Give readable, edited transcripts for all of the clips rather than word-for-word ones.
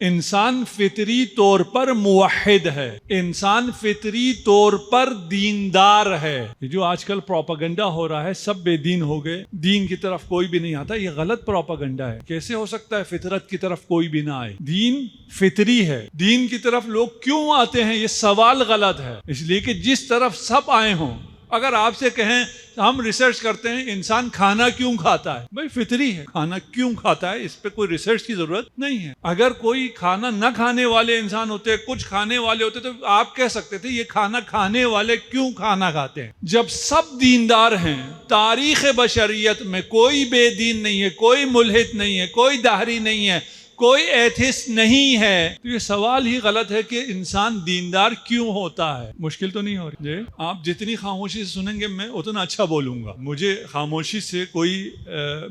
انسان فطری طور پر موحد ہے، انسان فطری طور پر دیندار ہے۔ یہ جو آج کل پروپیگنڈا ہو رہا ہے سب بے دین ہو گئے، دین کی طرف کوئی بھی نہیں آتا، یہ غلط پروپیگنڈا ہے۔ کیسے ہو سکتا ہے فطرت کی طرف کوئی بھی نہ آئے؟ دین فطری ہے، دین کی طرف لوگ کیوں آتے ہیں؟ یہ سوال غلط ہے، اس لیے کہ جس طرف سب آئے ہوں۔ اگر آپ سے کہیں ہم ریسرچ کرتے ہیں انسان کھانا کیوں کھاتا ہے، بھائی فطری ہے، کھانا کیوں کھاتا ہے اس پہ کوئی ریسرچ کی ضرورت نہیں ہے۔ اگر کوئی کھانا نہ کھانے والے انسان ہوتے، کچھ کھانے والے ہوتے، تو آپ کہہ سکتے تھے یہ کھانا کھانے والے کیوں کھانا کھاتے ہیں۔ جب سب دیندار ہیں، تاریخ بشریت میں کوئی بے دین نہیں ہے، کوئی ملحد نہیں ہے، کوئی دہری نہیں ہے، کوئی ایتھسٹ نہیں ہے، تو یہ سوال ہی غلط ہے کہ انسان دیندار کیوں ہوتا ہے۔ مشکل تو نہیں ہو رہی جی؟ آپ جتنی خاموشی سے سنیں گے میں اتنا اچھا بولوں گا۔ مجھے خاموشی سے کوئی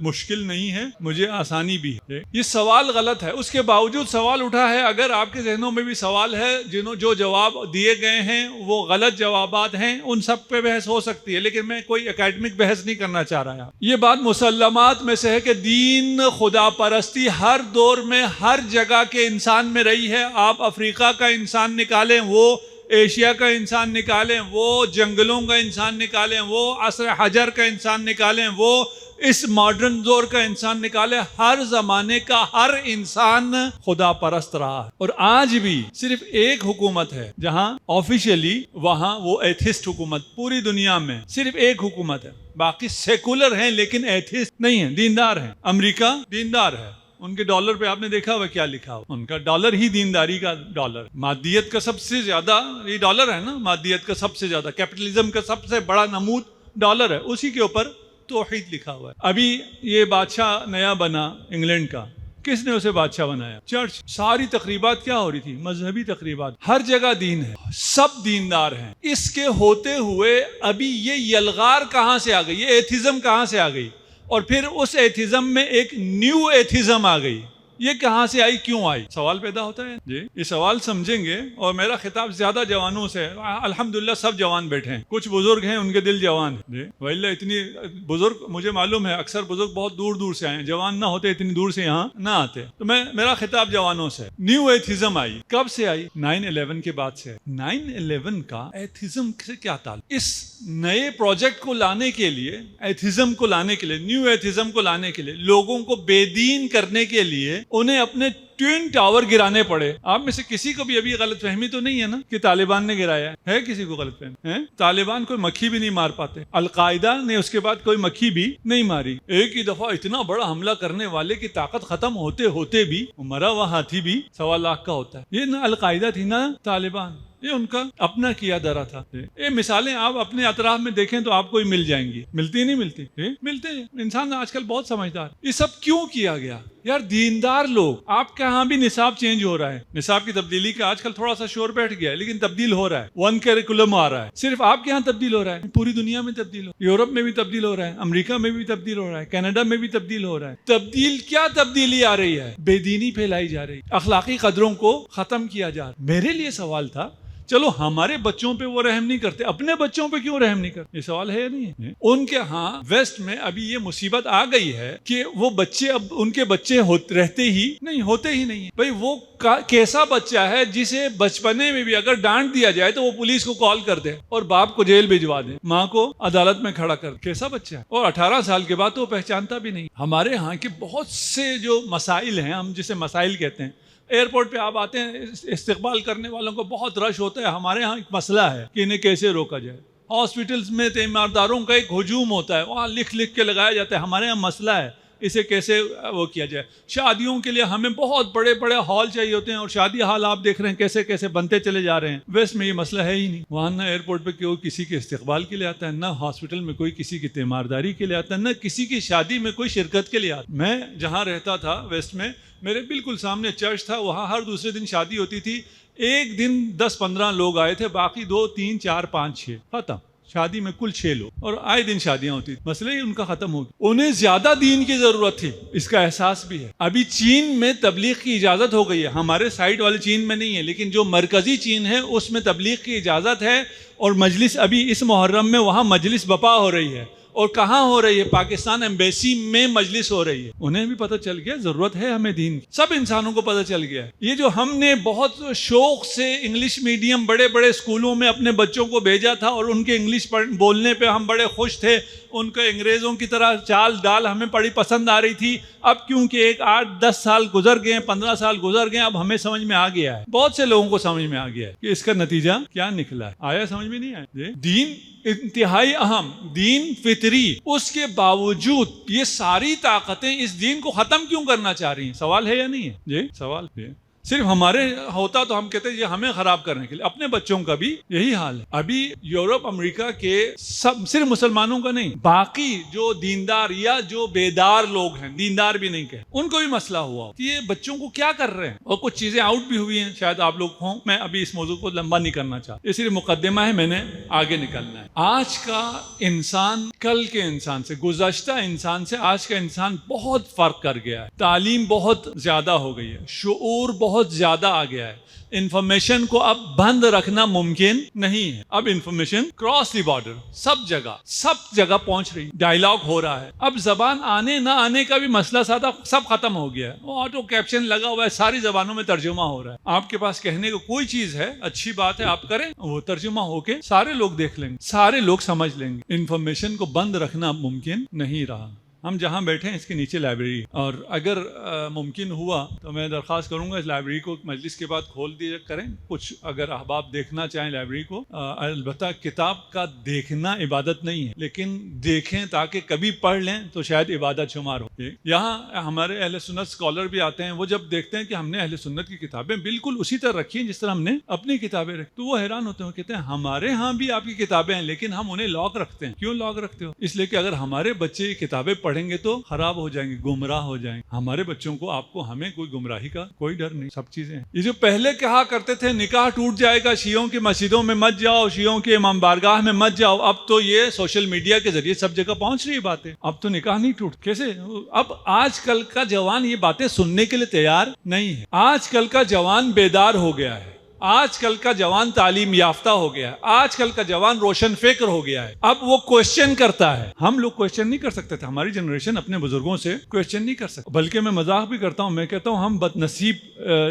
مشکل نہیں ہے، مجھے آسانی بھی ہے۔ یہ سوال غلط ہے، اس کے باوجود سوال اٹھا ہے۔ اگر آپ کے ذہنوں میں بھی سوال ہے، جو جواب دیے گئے ہیں وہ غلط جوابات ہیں، ان سب پہ بحث ہو سکتی ہے، لیکن میں کوئی اکیڈمک بحث نہیں کرنا چاہ رہا۔ یہ بات مسلمات میں سے ہے کہ دین، خدا پرستی ہر دور میں ہر جگہ کے انسان میں رہی ہے۔ آپ افریقہ کا انسان نکالیں، وہ ایشیا کا انسان نکالیں، وہ جنگلوں کا انسان نکالیں، وہ عصر حجر کا انسان نکالیں، وہ اس ماڈرن دور کا انسان نکالیں، ہر زمانے کا ہر انسان خدا پرست رہا ہے۔ اور آج بھی صرف ایک حکومت ہے جہاں آفیشیلی، وہاں وہ ایتھسٹ حکومت، پوری دنیا میں صرف ایک حکومت ہے، باقی سیکولر ہیں لیکن ایتھسٹ نہیں ہیں، دیندار ہیں۔ امریکہ دیندار ہے، ان کے ڈالر پہ آپ نے دیکھا ہوا کیا لکھا ہوا، ان کا ڈالر ہی دینداری کا ڈالر، مادیت کا سب سے زیادہ، یہ ڈالر ہے نا، مادیت کا سب سے زیادہ، کیپٹلزم کا سب سے بڑا نمود ڈالر ہے، اسی کے اوپر توحید لکھا ہوا ہے۔ ابھی یہ بادشاہ نیا بنا انگلینڈ کا، کس نے اسے بادشاہ بنایا؟ چرچ۔ ساری تقریبات کیا ہو رہی تھی؟ مذہبی تقریبات، ہر جگہ دین ہے، سب دیندار ہیں۔ اس کے ہوتے ہوئے ابھی یہ یلغار کہاں سے آ گئی، یہ ایتھزم کہاں سے آ گئی؟ اور پھر اس ایتھزم میں ایک نیو ایتھزم آ گئی، یہ کہاں سے آئی، کیوں آئی؟ سوال پیدا ہوتا ہے جی۔ یہ سوال سمجھیں گے، اور میرا خطاب زیادہ جوانوں سے ہے، الحمدللہ سب جوان بیٹھے ہیں، کچھ بزرگ ہیں ان کے دل جوان ہیں جی، واللہ اتنی بزرگ مجھے معلوم ہے، اکثر بزرگ بہت دور دور سے آئے، جوان نہ ہوتے اتنی دور سے یہاں نہ آتے، تو میرا خطاب جوانوں سے۔ نیو ایتھزم آئی، کب سے آئی؟ 9/11 کے بعد سے۔ 9/11 کا ایتھزم سے کیا تعلق؟ اس نئے پروجیکٹ کو لانے کے لیے، ایتھزم کو لانے کے لیے، نیو ایتھزم کو لانے کے لیے، لوگوں کو بے دین کرنے کے لیے انہیں اپنے ٹوین ٹاور گرانے پڑے۔ آپ میں سے کسی کو بھی ابھی غلط فہمی تو نہیں ہے نا کہ طالبان نے گرایا ہے؟ کسی کو غلط فہمی ہے؟ طالبان کوئی مکھی بھی نہیں مار پاتے، القاعدہ نے اس کے بعد کوئی مکھی بھی نہیں ماری۔ ایک ہی دفعہ اتنا بڑا حملہ کرنے والے کی طاقت ختم ہوتے ہوتے بھی مرا ہوا ہاتھی بھی 1.25 لاکھ کا ہوتا ہے۔ یہ نہ القاعدہ تھی نہ طالبان، یہ ان کا اپنا کیا درا تھا۔ یہ مثالیں آپ اپنے اطراف میں دیکھیں تو آپ کو ہی مل جائیں گی، ملتی نہیں ملتی؟ ملتے ہیں۔ انسان آج کل بہت سمجھدار۔ یہ سب کیوں کیا گیا یار؟ دیندار لوگ، آپ کے ہاں بھی نصاب چینج ہو رہا ہے، نصاب کی تبدیلی کا آج کل تھوڑا سا شور بیٹھ گیا ہے، لیکن تبدیل ہو رہا ہے، ون کیریکولم آ رہا ہے۔ صرف آپ کے ہاں تبدیل ہو رہا ہے، پوری دنیا میں تبدیل ہو، یورپ میں بھی تبدیل ہو رہا ہے، امریکہ میں بھی تبدیل ہو رہا ہے، کینیڈا میں بھی تبدیل ہو رہا ہے۔ تبدیل کیا تبدیلی آ رہی ہے؟ بے دینی پھیلائی جا رہی، اخلاقی قدروں کو ختم کیا جا رہا۔ میرے لیے سوال تھا، چلو ہمارے بچوں پہ وہ رحم نہیں کرتے، اپنے بچوں پہ کیوں رحم نہیں کرتے؟ یہ سوال ہے یا نہیں ہے؟ ان کے ہاں ویسٹ میں ابھی یہ مصیبت آ گئی ہے کہ وہ بچے، اب ان کے بچے ہوتے ہی نہیں۔ بھئی وہ کیسا بچہ ہے جسے بچپنے میں بھی اگر ڈانٹ دیا جائے تو وہ پولیس کو کال کر دے اور باپ کو جیل بھجوا دے، ماں کو عدالت میں کھڑا کر؟ کیسا بچہ ہے؟ اور 18 سال کے بعد تو وہ پہچانتا بھی نہیں۔ ہمارے ہاں کے بہت سے جو مسائل ہیں، ہم جسے مسائل کہتے ہیں، ایئرپورٹ پہ آپ آتے ہیں، استقبال کرنے والوں کو بہت رش ہوتا ہے۔ ہمارے ہاں ایک مسئلہ ہے کہ انہیں کیسے روکا جائے۔ ہاسپٹلز میں تیمارداروں کا ایک ہجوم ہوتا ہے، وہاں لکھ کے لگایا جاتا ہے، ہمارے یہاں مسئلہ ہے، اسے کیسے وہ کیا جائے۔ شادیوں کے لیے ہمیں بہت بڑے بڑے ہال چاہیے ہوتے ہیں، اور شادی ہال آپ دیکھ رہے ہیں کیسے کیسے بنتے چلے جا رہے ہیں۔ ویسٹ میں یہ مسئلہ ہے ہی نہیں، وہاں نہ ایئرپورٹ پہ کوئی کسی کے استقبال کے لیے آتا ہے، نہ ہاسپٹل میں کوئی کسی کی تیمارداری کے لیے آتا ہے، نہ کسی کی شادی میں کوئی شرکت کے لیے آتا ہے۔ میں جہاں رہتا تھا ویسٹ میں، میرے بالکل سامنے چرچ تھا، وہاں ہر دوسرے دن شادی ہوتی تھی۔ ایک دن 10-15 لوگ آئے تھے، باقی 2, 3, 4, 5, 6 ختم۔ شادی میں کل 6 لوگ، اور آئے دن شادیاں ہوتی تھی۔ مسئلہ ہی ان کا ختم ہو گیا۔ انہیں زیادہ دین کی ضرورت تھی، اس کا احساس بھی ہے۔ ابھی چین میں تبلیغ کی اجازت ہو گئی ہے، ہمارے سائٹ والے چین میں نہیں ہے، لیکن جو مرکزی چین ہے اس میں تبلیغ کی اجازت ہے، اور مجلس ابھی اس محرم میں وہاں مجلس بپا ہو رہی ہے، اور کہاں ہو رہی ہے؟ پاکستان ایمبیسی میں مجلس ہو رہی ہے. انہیں بھی پتہ چل گیا ضرورت ہے ہمیں دین کی. سب انسانوں کو پتہ چل گیا ہے. یہ جو ہم نے بہت شوق سے انگلش میڈیم بڑے بڑے اسکولوں میں اپنے بچوں کو بھیجا تھا اور ان کے انگلش بولنے پہ ہم بڑے خوش تھے, ان کو انگریزوں کی طرح چال ڈال ہمیں بڑی پسند آ رہی تھی. اب کیونکہ 8-10 سال گزر گئے, 15 سال گزر گئے, اب ہمیں سمجھ میں آ گیا ہے, بہت سے لوگوں کو سمجھ میں آ گیا ہے کہ اس کا نتیجہ کیا نکلا ہے. آیا سمجھ میں نہیں آیا؟ دین انتہائی اہم, دین فطری, اس کے باوجود یہ ساری طاقتیں اس دین کو ختم کیوں کرنا چاہ رہی ہیں؟ سوال ہے یا نہیں ہے؟ جی سوال ہے. صرف ہمارے ہوتا تو ہم کہتے ہیں یہ ہمیں خراب کرنے کے لیے. اپنے بچوں کا بھی یہی حال ہے. ابھی یورپ امریکہ کے صرف مسلمانوں کا نہیں, باقی جو دیندار یا جو بیدار لوگ ہیں, دیندار بھی نہیں کہے, ان کو بھی مسئلہ ہوا کہ یہ بچوں کو کیا کر رہے ہیں. اور کچھ چیزیں آؤٹ بھی ہوئی ہیں, شاید آپ لوگ ہوں. میں ابھی اس موضوع کو لمبا نہیں کرنا چاہتا, یہ صرف مقدمہ ہے, میں نے آگے نکلنا ہے. آج کا انسان کل کے انسان سے, گزشتہ انسان سے آج کا انسان بہت فرق کر گیا ہے. تعلیم بہت زیادہ ہو گئی ہے, شعور بہت زیادہ آ گیا ہے. انفارمیشن کو اب بند رکھنا ممکن نہیں ہے. اب انفارمیشن کراس دی بارڈر سب جگہ پہنچ رہی, ڈائلاگ ہو رہا ہے. اب زبان آنے نہ آنے کا بھی مسئلہ سادہ سب ختم ہو گیا ہے. وہ آٹو کیپشن لگا ہوا ہے, ساری زبانوں میں ترجمہ ہو رہا ہے. آپ کے پاس کہنے کو کوئی چیز ہے, اچھی بات ہے, آپ کریں, وہ ترجمہ ہو کے سارے لوگ دیکھ لیں گے, سارے لوگ سمجھ لیں گے. انفارمیشن کو بند رکھنا ممکن نہیں رہا. ہم جہاں بیٹھے ہیں اس کے نیچے لائبریری, اور اگر ممکن ہوا تو میں درخواست کروں گا اس لائبریری کو مجلس کے بعد کھول دیا کریں. کچھ اگر احباب دیکھنا چاہیں لائبریری کو, البتہ کتاب کا دیکھنا عبادت نہیں ہے, لیکن دیکھیں تاکہ کبھی پڑھ لیں تو شاید عبادت شمار ہو. یہاں ہمارے اہل سنت اسکالر بھی آتے ہیں, وہ جب دیکھتے ہیں کہ ہم نے اہل سنت کی کتابیں بالکل اسی طرح رکھی ہیں جس طرح ہم نے اپنی کتابیں رکھی, تو وہ حیران ہوتے ہیں, کہتے ہیں ہمارے ہاں بھی آپ کی کتابیں ہیں لیکن ہم انہیں لاک رکھتے ہیں. کیوں لاک رکھتے ہو؟ اس لیے کہ اگر ہمارے بچے کتابیں پڑھیں گے تو خراب ہو جائیں گے, گمراہ ہو جائیں گے. ہمارے بچوں کو, آپ کو, ہمیں کوئی گمراہی کا کوئی ڈر نہیں. سب چیزیں ہیں. یہ جو پہلے کہا کرتے تھے نکاح ٹوٹ جائے گا, شیعوں کی مسجدوں میں مت جاؤ, شیعوں کے امام بارگاہ میں مت جاؤ, اب تو یہ سوشل میڈیا کے ذریعے سب جگہ پہنچ رہی باتیں. اب تو نکاح نہیں ٹوٹ, کیسے؟ اب آج کل کا جوان یہ باتیں سننے کے لیے تیار نہیں ہے. آج کل کا جوان بیدار ہو گیا ہے, آج کل کا جوان تعلیم یافتہ ہو گیا ہے, آج کل کا جوان روشن فکر ہو گیا ہے. اب وہ کوشچن کرتا ہے. ہم لوگ کوشچن نہیں کر سکتے تھے, ہماری جنریشن اپنے بزرگوں سے کوشچن نہیں کر سکتے. بلکہ میں مذاق بھی کرتا ہوں, میں کہتا ہوں ہم بد نصیب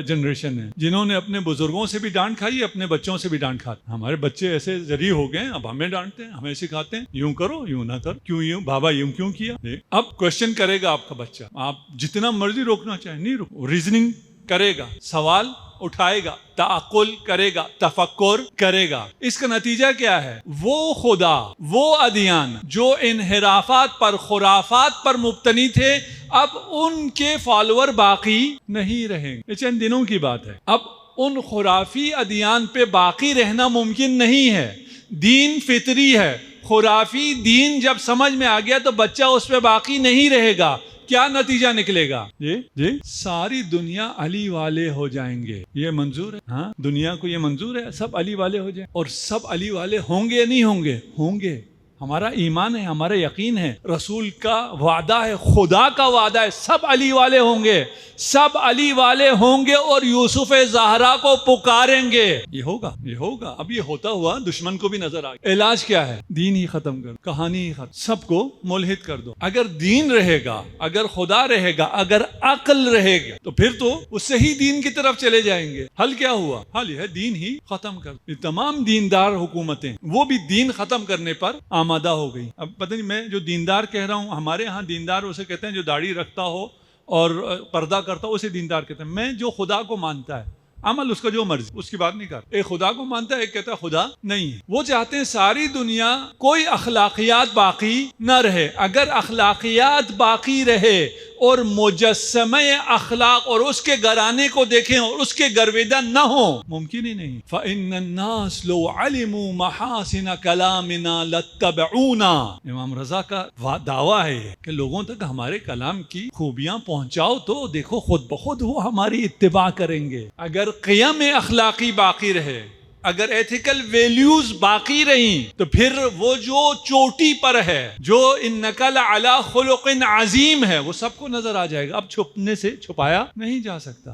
جنریشن ہے جنہوں نے اپنے بزرگوں سے بھی ڈانٹ کھائی, اپنے بچوں سے بھی ڈانٹ کھاتے. ہمارے بچے ایسے ذریع ہو گئے ہیں, اب ہمیں ڈانٹتے ہیں, ہمیں سکھاتے ہیں یوں کرو یوں نہ کرو, کیوں یوں بابا یوں کیوں کیا. اب کوشچن کرے گا آپ کا بچہ, آپ جتنا مرضی روکنا چاہیں نہیں روک, ریزننگ کرے گا, سوال اٹھائے گا, تعقل کرے گا, تفکر کرے گا. اس کا نتیجہ کیا ہے؟ وہ خدا, وہ ادیان جو انحرافات پر, خرافات پر مبتنی تھے, اب ان کے فالوور باقی نہیں رہیں گے. یہ چند دنوں کی بات ہے. اب ان خرافی ادیان پہ باقی رہنا ممکن نہیں ہے. دین فطری ہے, خرافی دین جب سمجھ میں آ گیا تو بچہ اس پہ باقی نہیں رہے گا. کیا نتیجہ نکلے گا؟ جی ساری دنیا علی والے ہو جائیں گے. یہ منظور ہے؟ ہاں, دنیا کو یہ منظور ہے سب علی والے ہو جائیں. اور سب علی والے ہوں گے یا نہیں ہوں گے؟ ہوں گے. ہمارا ایمان ہے, ہمارا یقین ہے, رسول کا وعدہ ہے, خدا کا وعدہ ہے, سب علی والے ہوں گے, سب علی والے ہوں گے اور یوسف زہرا کو پکاریں گے. یہ ہوگا, یہ ہوگا. اب یہ ہوتا ہوا دشمن کو بھی نظر آ گیا. علاج کیا ہے؟ دین ہی ختم کر, کہانی ہی ختم, سب کو ملحد کر دو. اگر دین رہے گا, اگر خدا رہے گا, اگر عقل رہے گا, تو پھر تو اس سے ہی دین کی طرف چلے جائیں گے. حل کیا ہوا؟ حل یہ ہے دین ہی ختم کر. یہ تمام دیندار حکومتیں وہ بھی دین ختم کرنے پر آمادہ ہو گئی. اب پتہ نہیں, میں جو دیندار کہہ رہا ہوں, ہمارے ہاں دیندار اسے کہتے ہیں جو داڑھی رکھتا ہو اور پردہ کرتا ہو, اسے دیندار کہتے ہیں. میں جو خدا کو مانتا ہے, عمل اس کا جو مرضی, اس کی بات نہیں کرتا. ایک خدا کو مانتا ہے, ایک کہتا ہے خدا نہیں ہے. وہ چاہتے ہیں ساری دنیا کوئی اخلاقیات باقی نہ رہے. اگر اخلاقیات باقی رہے اور مجسمہ اخلاق اور اس کے گھرانے کو دیکھیں اور اس کے گرویدہ نہ ہوں, ممکن ہی نہیں. فَإِنَّ النَّاسَ لَوْ عَلِمُوا مَحَاسِنَ كَلَامِنَا لَاتَّبَعُونَا. امام رضا کا دعویٰ ہے کہ لوگوں تک ہمارے کلام کی خوبیاں پہنچاؤ تو دیکھو خود بخود وہ ہماری اتباع کریں گے. اگر قیام اخلاقی باقی رہے, اگر ایتھیکل ویلیوز باقی رہیں, تو پھر وہ جو چوٹی پر ہے, جو انک لعلی خلق عظیم ہے, وہ سب کو نظر آ جائے گا. اب چھپنے سے چھپایا نہیں جا سکتا.